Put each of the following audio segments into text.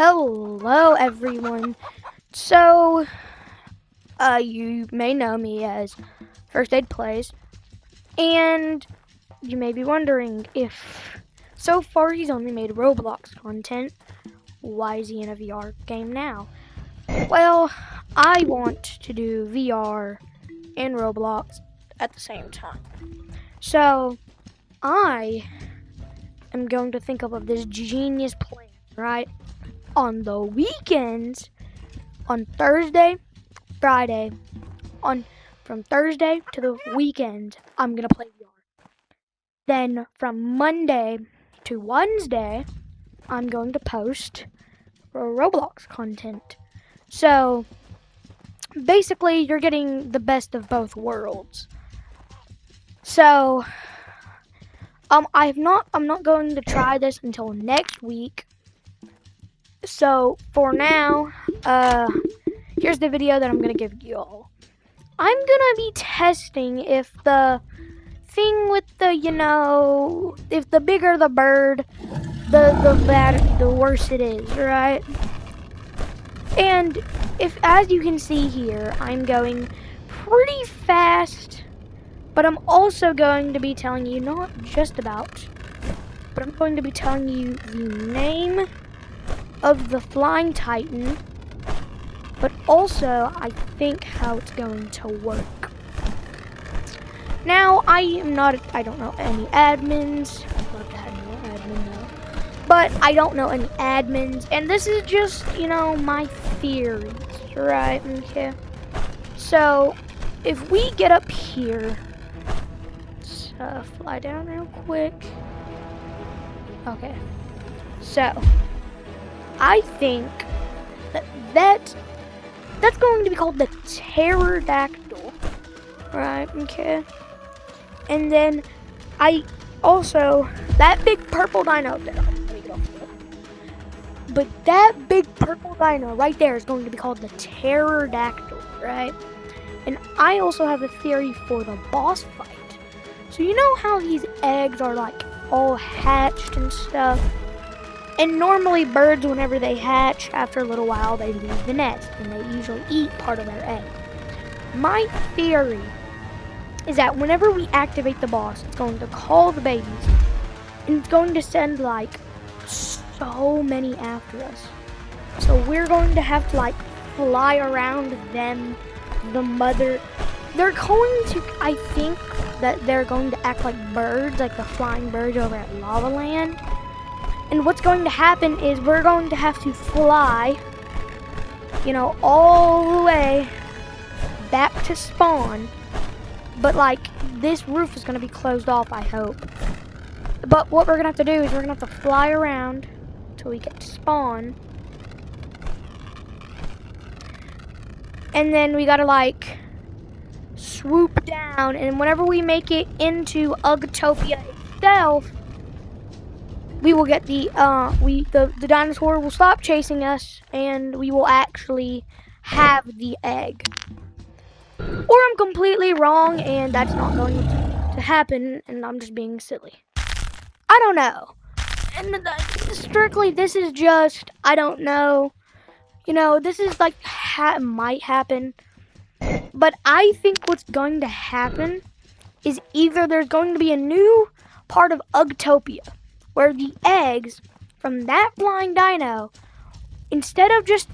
Hello, everyone. So, you may know me as First Aid Plays, and you may be wondering if so far he's only made Roblox content. Why is he in a VR game now? Well, I want to do VR and Roblox at the same time. So, I am going to think of this genius plan, right? On the weekends, on Thursday, Friday, from Thursday to the weekend, I'm gonna play VR. Then from Monday to Wednesday, I'm going to post Roblox content. So basically, you're getting the best of both worlds. So I'm not going to try this until next week. So for now, here's the video that I'm gonna give you all. I'm gonna be testing if the thing with the, if the bigger the bird, the worse it is, right? And if, as you can see here, I'm going pretty fast, but I'm also going to be telling you not just about, but I'm going to be telling you the name of the Flying Titan, but also I think how it's going to work. Now, I don't know any admins. Love to have no admin though. But I don't know any admins, and this is just, my theories, right? Okay. So, if we get up here, let's fly down real quick. Okay. So, I think that's going to be called the pterodactyl, right? Okay. And then I also, that big purple dino there, let me get off of it. But that big purple dino right there is going to be called the pterodactyl, right? And I also have a theory for the boss fight. So you know how these eggs are like all hatched and stuff? And normally birds, whenever they hatch, after a little while, they leave the nest and they usually eat part of their egg. My theory is that whenever we activate the boss, it's going to call the babies, and it's going to send like so many after us. So we're going to have to like fly around them, the mother. They're going to, I think that they're going to act like birds, like the flying birds over at Lava Land. And what's going to happen is we're going to have to fly, all the way back to spawn. But like, this roof is going to be closed off, I hope. But what we're going to have to do is we're going to have to fly around till we get to spawn. And then we got to like swoop down, and whenever we make it into Uggtopia itself, we will get the dinosaur will stop chasing us, and we will actually have the egg. Or I'm completely wrong, and that's not going to happen, and I'm just being silly. I don't know. And strictly, this is just, I don't know. This is like, might happen. But I think what's going to happen is either there's going to be a new part of Uggtopia, where the eggs from that flying dino, instead of just,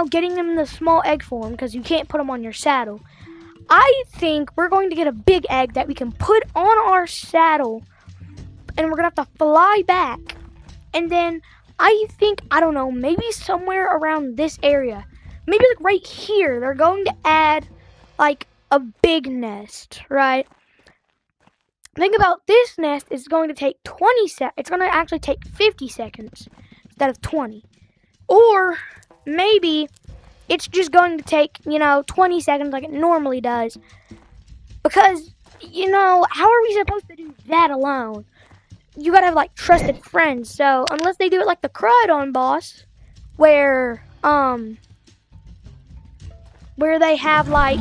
getting them in the small egg form, because you can't put them on your saddle, I think we're going to get a big egg that we can put on our saddle, and we're going to have to fly back. And then I think, I don't know, maybe somewhere around this area, maybe like right here, they're going to add like a big nest, right? Think about this nest is going to take 20 seconds. It's going to actually take 50 seconds instead of 20. Or maybe it's just going to take, 20 seconds like it normally does. Because, how are we supposed to do that alone? You gotta have like trusted friends. So unless they do it like the Crydon boss, where they have like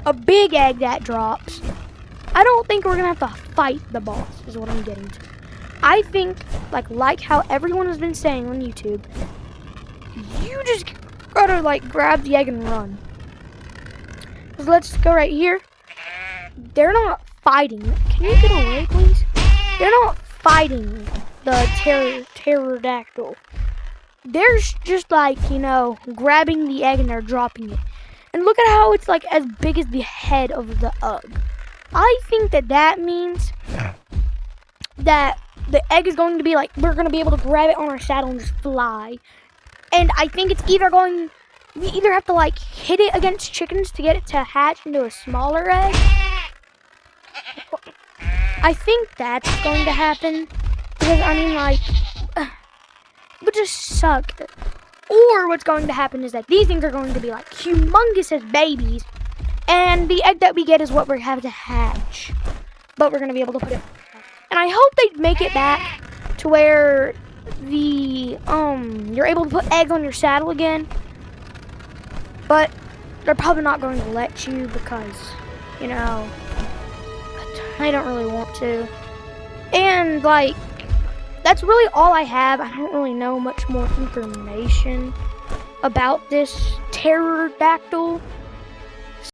a big egg that drops, I don't think we're gonna have to fight the boss, is what I'm getting to. I think, like how everyone has been saying on YouTube, you just gotta like grab the egg and run. So let's go right here. They're not fighting. Can you get away, please? They're not fighting the pterodactyl. They're just like, you know, grabbing the egg and they're dropping it. And look at how it's like as big as the head of the Ugg. I think that means that the egg is going to be like, we're going to be able to grab it on our saddle and just fly. And I think it's we either have to like hit it against chickens to get it to hatch into a smaller egg. I think that's going to happen. Because, I mean, like, it would just suck. Or what's going to happen is that these things are going to be like humongous as babies. And the egg that we get is what we're having to hatch. But we're going to be able to put it. And I hope they make it back to where you're able to put eggs on your saddle again. But they're probably not going to let you because, you know, I don't really want to. And, like, that's really all I have. I don't really know much more information about this pterodactyl.